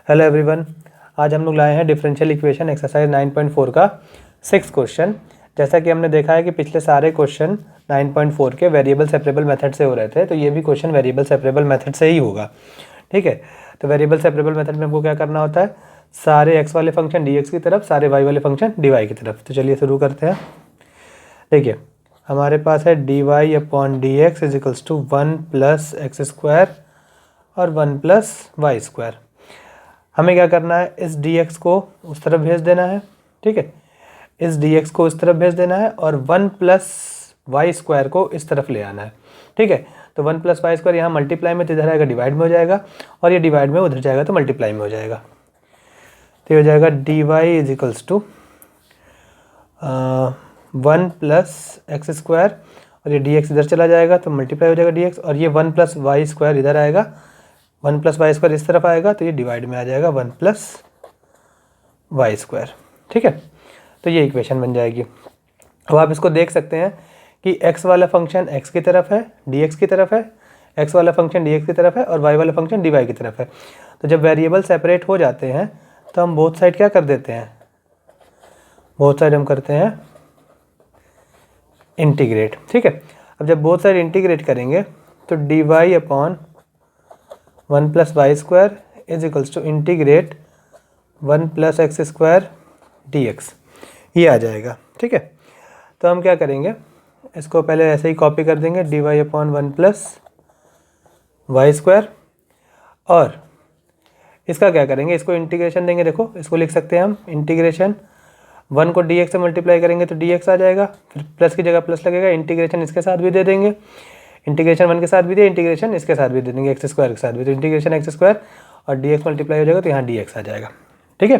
Hello everyone, आज हम लोग लाए हैं डिफरेंशियल इक्वेशन एक्सरसाइज 9.4 का 6 क्वेश्चन। जैसा कि हमने देखा है कि पिछले सारे क्वेश्चन 9.4 के वेरिएबल सेपरेबल मेथड से हो रहे थे, तो ये भी क्वेश्चन वेरिएबल सेपरेबल मेथड से ही होगा। ठीक है, तो वेरिएबल सेपरेबल मेथड में हमको क्या करना होता है, सारे x वाले फंक्शन dx की तरफ, सारे y वाले फंक्शन dy की तरफ। तो चलिए शुरू करते हैं। देखिए हमारे पास है dy upon D X is equals to 1 plus x square और 1 प्लस वाई स्क्वायर। हमें क्या करना है, इस dx को उस तरफ भेज देना है। ठीक है, इस dx को उस तरफ भेज देना है और 1 प्लस वाई स्क्वायर को इस तरफ ले आना है। ठीक है, तो 1 प्लस वाई स्क्वायर यहाँ मल्टीप्लाई में तो इधर आएगा डिवाइड में हो जाएगा, और ये डिवाइड में उधर जाएगा तो मल्टीप्लाई में हो जाएगा। तो ये हो जाएगा dy is equals to 1 plus x square, और ये dx इधर चला जाएगा तो मल्टीप्लाई हो जाएगा dx, और ये 1 प्लस वाई स्क्वायर इधर आएगा, 1 प्लस वाई स्क्वायर इस तरफ आएगा तो ये डिवाइड में आ जाएगा 1 प्लस वाई स्क्वायर। ठीक है, तो ये इक्वेशन बन जाएगी। अब आप इसको देख सकते हैं कि x वाला फंक्शन x की तरफ है, dx की तरफ है, x वाला फंक्शन dx की तरफ है और y वाला फंक्शन dy की तरफ है। तो जब वेरिएबल सेपरेट हो जाते हैं तो हम बोथ साइड क्या कर देते हैं, बोथ साइड हम करते हैं इंटीग्रेट। ठीक है, अब जब बोथ साइड इंटीग्रेट करेंगे तो dy upon 1 plus Y square is equals to integrate 1 plus x square D X, ये आ जाएगा। ठीक है, तो हम क्या करेंगे, इसको पहले ऐसे ही कॉपी कर देंगे dy upon 1 plus Y square, और इसका क्या करेंगे, इसको इंटीग्रेशन देंगे। देखो इसको लिख सकते हैं हम इंटीग्रेशन 1 को dx से मल्टीप्लाई करेंगे तो dx आ जाएगा, फिर प्लस की जगह प्लस लगेगा, इंटीग्रेशन इसके साथ भी दे देंगे, इंटीग्रेशन 1 के साथ भी दे, इंटीग्रेशन इसके साथ भी दे देंगे एक्स स्क्वायर के साथ भी, तो इंटीग्रेशन एक्स स्क्वायर और dx मल्टीप्लाई हो जाएगा तो यहाँ dx आ जाएगा। ठीक है,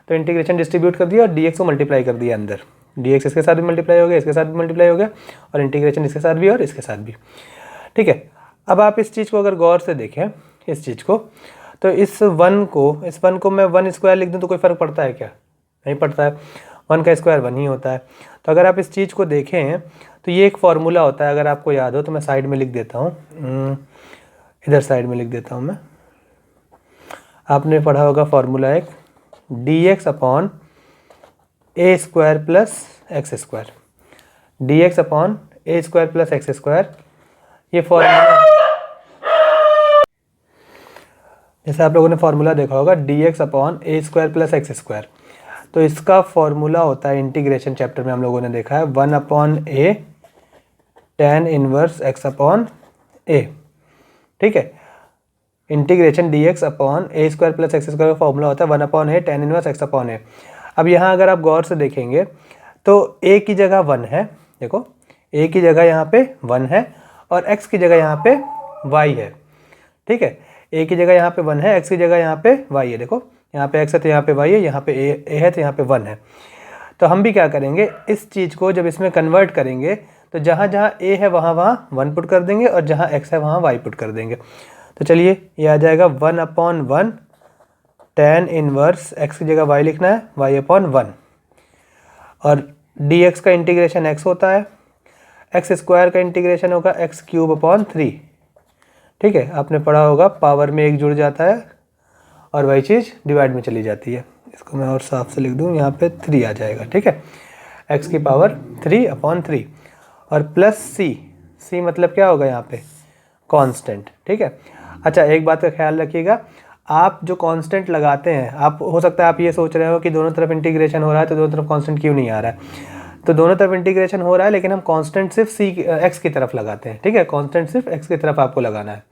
तो इंटीग्रेशन डिस्ट्रीब्यूट कर दिया और dx को मल्टीप्लाई कर दिया अंदर, dx इसके साथ भी मल्टीप्लाई हो गया, इसके साथ भी मल्टीप्लाई हो गया, और इंटीग्रेशन इसके साथ भी और इसके साथ भी। ठीक है, अब आप इस चीज़ को अगर गौर से देखें, इस चीज़ को, तो इस 1 को मैं 1 स्क्वायर लिख दूँ तो कोई फ़र्क पड़ता है क्या? नहीं पड़ता है, 1 का स्क्वायर 1 ही होता है। तो अगर आप इस चीज़ को देखें तो ये एक फार्मूला होता है, अगर आपको याद हो तो मैं साइड में लिख देता हूँ, इधर साइड में लिख देता हूँ मैं। आपने पढ़ा होगा फार्मूला एक, dx upon a square plus x square, dx upon a square plus x square. ये फार्मूला जैसे आप लोगों ने फार्मूला देखा होगा dx upon a square plus x square, तो इसका फॉर्मूला होता है, इंटीग्रेशन चैप्टर में हम लोगों ने देखा है, 1 अपॉन ए tan इनवर्स x अपॉन ए। ठीक है, integration dx upon a square plus x square का फॉर्मूला होता है 1 अपॉन ए tan इनवर्स x अपॉन ए। अब यहाँ अगर आप गौर से देखेंगे तो a की जगह 1 है, देखो a की जगह यहाँ पे 1 है और x की जगह यहाँ पे y है। ठीक है, a की जगह यहाँ पे 1 है, x की जगह यहाँ पे y है। देखो यहाँ पे x है तो यहाँ पे y है, यहाँ पे a है तो यहाँ पे 1 है। तो हम भी क्या करेंगे, इस चीज़ को जब इसमें कन्वर्ट करेंगे तो जहाँ जहाँ a है वहाँ वहाँ 1 पुट कर देंगे, और जहाँ x है वहाँ y पुट कर देंगे। तो चलिए ये आ जाएगा 1 अपॉन 1 tan इनवर्स x की जगह y लिखना है, y अपॉन 1, और dx का इंटीग्रेशन x होता है, x स्क्वायर का इंटीग्रेशन होगा x क्यूब अपॉन 3। ठीक है, आपने पढ़ा होगा पावर में 1 जुड़ जाता है और वही चीज़ डिवाइड में चली जाती है। इसको मैं और साफ से लिख दूँ, यहाँ पे 3 आ जाएगा। ठीक है, x की पावर 3 अपॉन 3, और प्लस c मतलब क्या होगा यहाँ पे, कांस्टेंट। ठीक है, अच्छा एक बात का ख्याल रखिएगा, आप जो कांस्टेंट लगाते हैं, आप हो सकता है आप ये सोच रहे हो कि दोनों तरफ इंटीग्रेशन हो रहा है तो दोनों तरफ कांस्टेंट क्यों नहीं आ रहा है, तो दोनों तरफ इंटीग्रेशन हो रहा है लेकिन हम कांस्टेंट सिर्फ x की तरफ लगाते हैं। ठीक है, कांस्टेंट सिर्फ x की तरफ आपको लगाना है।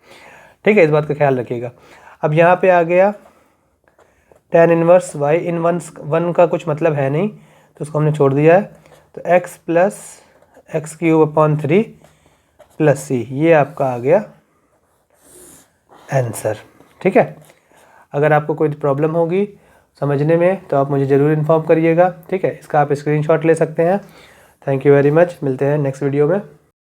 ठीक है, इस बात का ख्याल रखिएगा। अब यहाँ पे आ गया tan इनवर्स y, इन 1 का कुछ मतलब है नहीं तो उसको हमने छोड़ दिया है, तो x plus x cube upon 3 plus c, ये आपका आ गया आंसर। ठीक है, अगर आपको कोई प्रॉब्लम होगी समझने में तो आप मुझे ज़रूर इन्फॉर्म करिएगा। ठीक है, इसका आप स्क्रीनशॉट ले सकते हैं। थैंक यू वेरी मच, मिलते हैं नेक्स्ट वीडियो में।